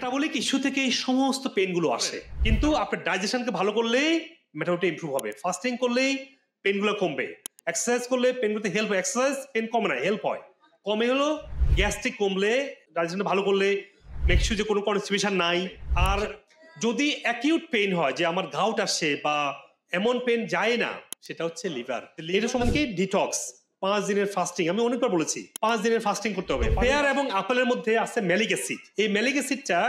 Metabolic issue থেকে এই সমস্ত পেনগুলো আসে, কিন্তু আপনার ডাইজেশনকে ভালো করলেই মেটাবলিক ইমপ্রুভ হবে। ফাস্টিং করলেই পেনগুলো কমবে, এক্সারসাইজ করলে পেনগুলোতে হেল্প হয়। এক্সারসাইজ পেন কমে না, হেল্প হয়। কমে হলো গ্যাস্ট্রিক কমলে, ডাইজেশন ভালো করলে, মেক শিওর যে কোনো কনস্টিপেশন নাই। আর যদি অ্যাকিউট পেন হয়, যে আমার গাউট আসছে বা এমন পেন যায় না, সেটা হচ্ছে লিভার। এটা সম্বন্ধে ডিটক্স 5 দিনের ফাস্টিং, আমি অনেকবার বলেছি 5 দিনের ফাস্টিং করতে হবে। পেয়ার এবং আপেলের মধ্যে আছে ম্যালিক অ্যাসিড। এই ম্যালিক অ্যাসিডটা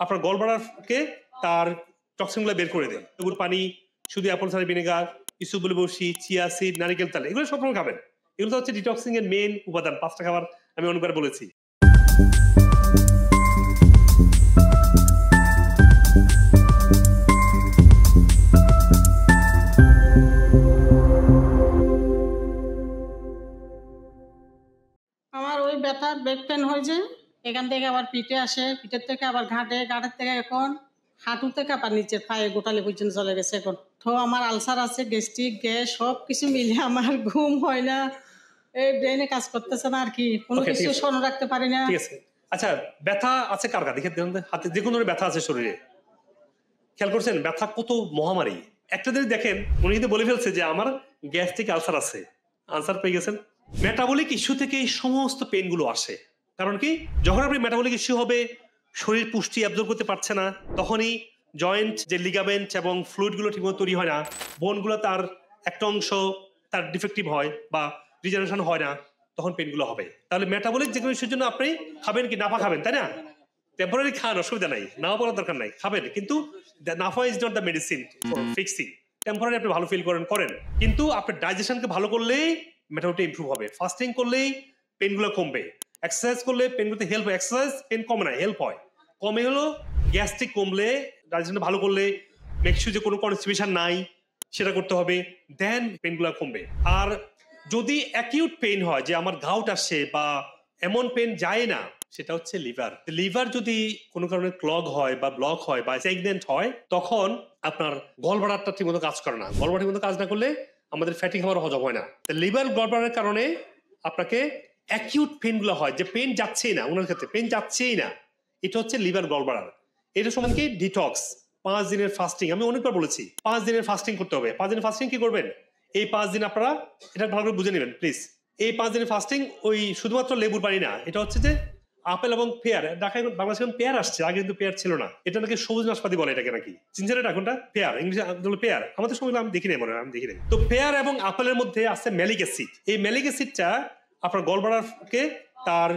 আপনার গলব্লাডারকে তার টক্সিনগুলো বের করে দেয়। লেবুর পানি, শুধু অ্যাপল সাইডার ভিনেগার, ইসুবুল বসি, চিয়া সিড, নারিকেল তেল, এগুলো সব রকম খাবেন। এগুলো হচ্ছে ডিটক্সিং এর মেইন উপাদান। 5টা খাবার আমি অনেকবার বলেছি। আমার ওই ব্যথা ব্যাক পেন হয়ে যায়, এখান থেকে আবার পিঠে আসে, পিঠের থেকে আবার ঘাটে, ঘাটের থেকে এখন হাঁটু থেকে আবার নিচের পায়ে গোটালি পর্যন্ত চলে গেছে। এখন তো আমার আলসার আছে, গ্যাস্ট্রিক, গ্যাস সব কিছু মিলে আমার ঘুম হয় না, এই ব্রেনে কাজ করতেছে না আর কি, কোনো কিছু স্মরণ রাখতে পারি না। ঠিক আছে, আচ্ছা ব্যথা আছে কার কার? দেখে হাতে যে কোনো ব্যথা আছে শরীরে, খেয়াল করছেন? ব্যথা কত মহামারী। একটা যদি দেখেন, উনি কিন্তু বলে ফেলছে যে আমার গ্যাস্ট্রিক আলসার আছে, আনসার পেয়ে গেছেন। মেটাবলিক ইস্যু থেকে এই সমস্ত পেনগুলো আসে। কারণ কি, যখন আপনি মেটাবলিক ইস্যু হবে, শরীর পুষ্টি অ্যাবজর্ব করতে পারছে না, তখনই জয়েন্ট যে লিগামেন্ট এবং ফ্লুইডগুলো ঠিকমতো তৈরি হয় না, বোনগুলো তার একটা অংশ তার ডিফেক্টিভ হয় বা রিজেনারেশন হয় না, তখন পেনগুলো হবে। তাহলে মেটাবলিক যে কোনো ইস্যুর জন্য আপনি খাবেন কি? নাফা খাবেন, তাই না? টেম্পোরারি খান, অসুবিধা নাই, নাও বলার দরকার নাই, খাবেন। কিন্তু নাফা is not the medicine for fixing. Temporary আপনি ভালো ফিল করেন, কিন্তু আপনার ডাইজেশনকে ভালো করলেই মেটাবলিক ইমপ্রুভ হবে। ফাস্টিং করলেই পেনগুলো কমবে, এক্সারসাইজ করলে পেনগুলোতে হেল্প হয়। এক্সারসাইজ পেন কমে না, হেল্প হয়। কমে হলো গ্যাস্ট্রিক কমলে, ডাইজেশন ভালো করলে, মেক শিওর যে কোনো কনস্টিপেশন নাই, সেটা করতে হবে, দেন পেনগুলো কমবে। আর যদি অ্যাকিউট পেন হয়, যে আমার গাউট আসছে বা এমন পেন যায় না, সেটা হচ্ছে লিভার। লিভার যদি কোনো কারণে ক্লগ হয় বা ব্লক হয় বা স্ট্যাগন্যান্ট হয়, তখন আপনার গলব্লাডারটা ঠিকমতো কাজ করে না। গলব্লাডার ঠিকমতো কাজ না করলে আমাদের ফ্যাটি খাবার হজম হয় না। লিভার গলব্লাডারের কারণে আপনাকে অ্যাকিউট পেনগুলো হয়, যে পেন যাচ্ছেই না, ওনার ক্ষেত্রে পেন যাচ্ছেই না, এটা হচ্ছে লিভার গলব্লাডার। এটা সম্বন্ধে ডিটক্স 5 দিনের ফাস্টিং, আমি অনেকবার বলেছি 5 দিনের ফাস্টিং করতে হবে। 5 দিনের ফাস্টিং কি করবেন? এই 5 দিন আপনারা এটা ভালো করে বুঝে নেবেন প্লিজ। এই 5 দিনের ফাস্টিং ওই শুধুমাত্র লেবুর পানি না, এটা হচ্ছে যে আপেল এবং পেয়ার। ঢাকায় বাংলাদেশে পেয়ার আসছে, আগে কিন্তু পেয়ার ছিল না। এটা নাকি সবুজ নাশপাতি বলে এটাকে, নাকি চিনছেন এটা কোনটা? পেয়ার, ইংলিশে পেয়ার। আমাদের সময় আমি দেখি নাই, মনে হয় আমি দেখি নাই। তো পেয়ার এবং আপেলের মধ্যে আছে ম্যালিক অ্যাসিড। এই ম্যালিক অ্যাসিডটা আপনার গলব্লাডারকে তার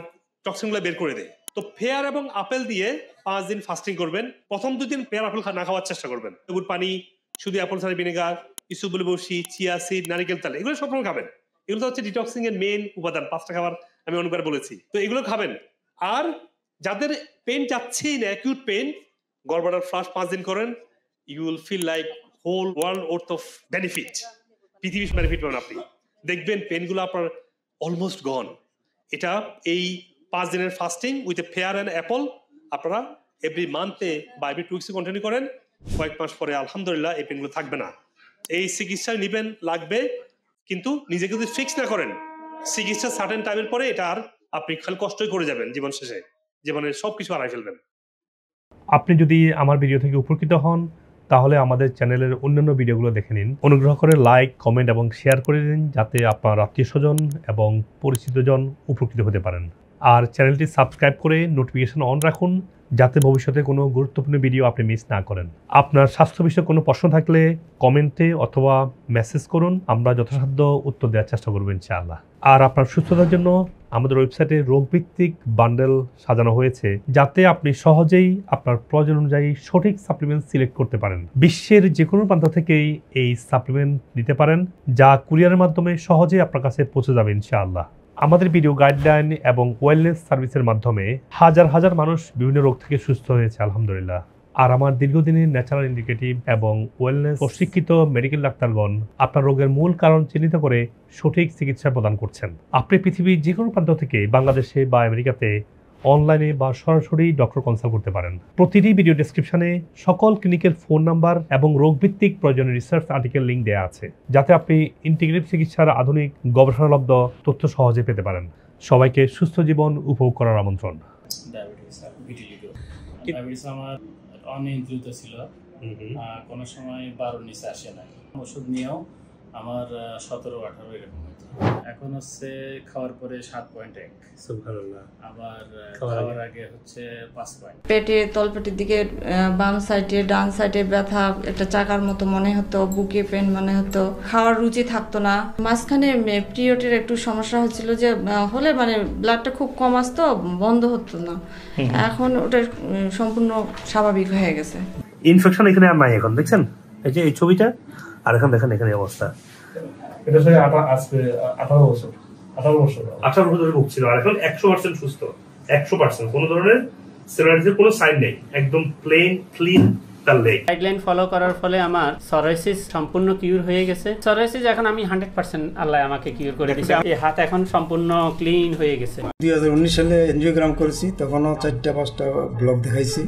টক্সিনগুলো বের করে দেয়। তো পেয়ার এবং আপেল দিয়ে 5 দিন ফাস্টিং করবেন। প্রথম 2 দিন পেয়ার আপেল না খাওয়ার চেষ্টা করবেন। লেবুর পানি, শুধু অ্যাপল সাইডার ভিনেগার, ইসুবুল বসি, চিয়া সিড, নারিকেল তেল, এগুলো সব রকম খাবেন। এগুলো হচ্ছে ডিটক্সিং এর মেইন উপাদান। 5টা খাবার আমি অনেকবার বলেছি, তো এগুলো খাবেন। আর যাদের পেন যাচ্ছেই না, অ্যাকিউট পেন, গলব্লাডার ফ্লাশ 5 দিন করেন, you will feel like whole world worth of benefit. পৃথিবীর বেনিফিট পাবেন আপনি, দেখবেন পেনগুলো আপনার অলমোস্ট গন। এটা এই 5 দিনের fasting with a pair and Apple আপনারা এভরি মান্থে বা এভরি 2 উইকসে কন্টিনিউ করেন। কয়েক মাস পরে আলহামদুলিল্লাহ এই পেনগুলো থাকবে না। এই চিকিৎসা নিবেন লাগবে, কিন্তু নিজেকে যদি ফিক্স না করেন, চিকিৎসা সার্টেন টাইমের পরে এটা আর আপনি খালি কষ্টই করে যাবেন, জীবন শেষে জীবনের সবকিছু হারাই ফেলবেন। আপনি যদি আমার ভিডিও থেকে উপকৃত হন, তাহলে আমাদের চ্যানেলের অন্যান্য ভিডিওগুলো দেখে নিন। অনুগ্রহ করে লাইক, কমেন্ট এবং শেয়ার করে দিন, যাতে আপনার আত্মীয়স্বজন এবং পরিচিতজন উপকৃত হতে পারেন। আর চ্যানেলটি সাবস্ক্রাইব করে নোটিফিকেশন অন রাখুন, যাতে ভবিষ্যতে কোনো গুরুত্বপূর্ণ ভিডিও আপনি মিস না করেন। আপনার স্বাস্থ্য বিষয়ে কোনো প্রশ্ন থাকলে কমেন্টে অথবা মেসেজ করুন, আমরা যথাসাধ্য উত্তর দেওয়ার চেষ্টা করব ইনশাআল্লাহ। আর আপনার সুস্থতার জন্য আমাদের ওয়েবসাইটে রোগভিত্তিক বান্ডেল সাজানো হয়েছে, যাতে আপনি সহজেই আপনার প্রয়োজন অনুযায়ী সঠিক সাপ্লিমেন্ট সিলেক্ট করতে পারেন। বিশ্বের যে কোনো প্রান্ত থেকেই এই সাপ্লিমেন্ট নিতে পারেন, যা কুরিয়ারের মাধ্যমে সহজেই আপনার কাছে পৌঁছে যাবে ইনশাআল্লাহ। আমাদের ভিডিও গাইডলাইন এবং ওয়েলনেস সার্ভিসের মাধ্যমে হাজার হাজার মানুষ বিভিন্ন রোগ থেকে সুস্থ হয়েছে আলহামদুলিল্লাহ। আর আমার দীর্ঘদিনের ন্যাচারাল ইন্ডিকেটিভ এবং ওয়েলনেস প্রশিক্ষিত মেডিকেল ডাক্তারগণ আপনার রোগের মূল কারণ চিহ্নিত করে সঠিক চিকিৎসা প্রদান করছেন। আপনি পৃথিবীর যে কোনো প্রান্ত থেকে বাংলাদেশে বা আমেরিকাতে অনলাইনে বা সরাসরি ডক্টর কনসাল্ট করতে পারেন। প্রতিটি ভিডিও ডেসক্রিপশনে সকল ক্লিনিকের ফোন নাম্বার এবং রোগভিত্তিক প্রয়োজনীয় রিসার্চ আর্টিকেল লিঙ্ক দেওয়া আছে, যাতে আপনি ইন্টিগ্রেটিভ চিকিৎসার আধুনিক গবেষণালব্ধ তথ্য সহজে পেতে পারেন। সবাইকে সুস্থ জীবন উপভোগ করার আমন্ত্রণ। ডায়াবেটিস আমার অনিয়ন্ত্রিত ছিল, কোনো সময় 12 নিচে আসে নাই। ওষুধ নিয়েও আমার 17-18 এরকম হতো। এখন হচ্ছে খাওয়ার পরে 7.1, সুবহানাল্লাহ। আবার খাওয়ার আগে হচ্ছে 5 পয়েন্ট। পেটে তলপেটের দিকে বাম সাইডে ডান সাইডে ব্যথা, একটা চাকার মতো মনে হতো, বুকে পেন মনে হতো, খাওয়ার রুচি থাকতো না। মাঝখানে পিরিয়ডের একটু সমস্যা হচ্ছিল, যে হলে মানে ব্লাডটা খুব কম আসতো, বন্ধ হতো না। এখন ওটা সম্পূর্ণ স্বাভাবিক হয়ে গেছে। ইনফেকশন এখানে আর নাই এখন, দেখছেন এই যে এই ছবিটা, আর এখন দেখেন এখানে অবস্থা। এটা সে আজকে 18 বছর 18 বছর ধরে ভুগছিল, আর এখন 100% সুস্থ, 100%। কোনো ধরনের সেরোয়াইটিসের কোনো সাইন নেই, একদম প্লেন ক্লিন তার লেগ। গাইডলাইন ফলো করার ফলে আমার সরাইসিস সম্পূর্ণ কিউর হয়ে গেছে। সরাইসিস এখন আমি 100% আল্লাহ আমাকে কিউর করে দিয়েছে। এই হাত এখন সম্পূর্ণ ক্লিন হয়ে গেছে। 2019 সালে এনজিওগ্রাম করেছি, তখনও 4-5টা ব্লক দেখাইছি।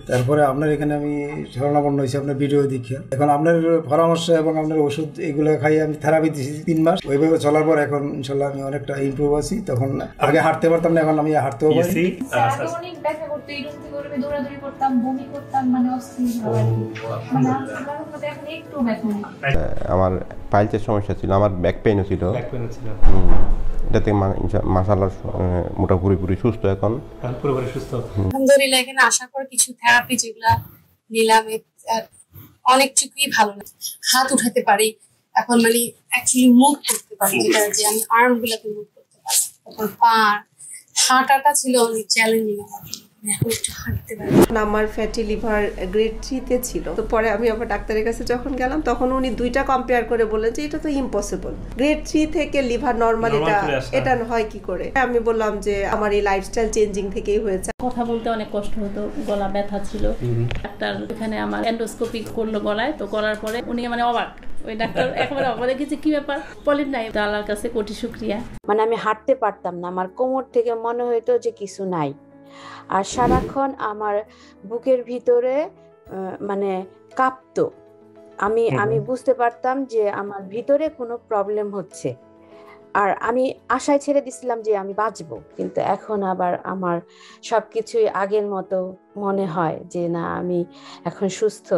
তারপরে আপনার এখানে আমি শরণাপন্ন হয়েছি আপনার ভিডিও দেখিয়া। এখন আপনার পরামর্শ এবং আপনার ওষুধ এগুলো খাই আমি থেরাপি দিয়েছি 3 মাস। ওইভাবে চলার পর এখন ইনশাল্লাহ আমি অনেকটা ইমপ্রুভ আছি। তখন আগে হাঁটতে পারতাম না, এখন আমি হাঁটতেও পারি। অনেক ব্যথা করতো, এই রুম থেকে ওরমে দৌড়াদৌড়ি করতাম, বমি করতাম, মানে অস্থির ভাবে আর কি। মানে আল্লাহর মধ্যে এখন একটু ব্যথা নেই। আমার পাইলসের সমস্যা ছিল, আমার ব্যাক পেইনও ছিল। এটাতে মাশাআল্লাহ মোটামুটি পুরোপুরি সুস্থ এখন। পুরোপুরি সুস্থ আলহামদুলিল্লাহ। এখানে আসার পর কিছু থেরাপি যেগুলা নিলাম, অনেকটুকুই ভালো লাগে। হাত উঠাতে পারি এখন, মানে অ্যাকচুয়ালি মুভ করতে পারি, যেটা যে আমি আর্ম গুলাকে মুভ করতে পারি। তখন পা হাঁটাটা ছিল অনেক চ্যালেঞ্জিং আমার জন্য। এখন একটু হাঁটতে পারি। আমার ফ্যাটি লিভার গ্রেড 3-তে ছিল। তো পরে আমি আবার ডাক্তারের কাছে যখন গেলাম, তখন উনি 2টা কম্পেয়ার করে বললেন যে এটা তো ইম্পসিবল, গ্রেড 3 থেকে লিভার নরমাল, এটা হয় কি করে। আমি বললাম যে আমার এই লাইফস্টাইল চেঞ্জিং থেকেই হয়েছে। কথা বলতে অনেক কষ্ট হতো, গলা ব্যথা ছিল। ডাক্তার এখানে আমার এন্ডোস্কোপি করলো গলায়, তো করার পরে উনি মানে অবাক, ওই ডাক্তার একেবারে অবাক দেখেছে, কি ব্যাপার, পলিপ নাই। তো আল্লাহর কাছে কোটি শুকরিয়া। মানে আমি হাঁটতে পারতাম না, আমার কোমর থেকে মনে হইতো যে কিছু নাই, আর সারাক্ষণ আমার বুকের ভিতরে মানে কাঁপতো। আমি বুঝতে পারতাম যে আমার ভিতরে কোনো প্রবলেম হচ্ছে, আর আমি আশায় ছেড়ে দিছিলাম যে আমি বাঁচবো। কিন্তু এখন আবার আমার সবকিছুই আগের মতো মনে হয় যে না, আমি এখন সুস্থ।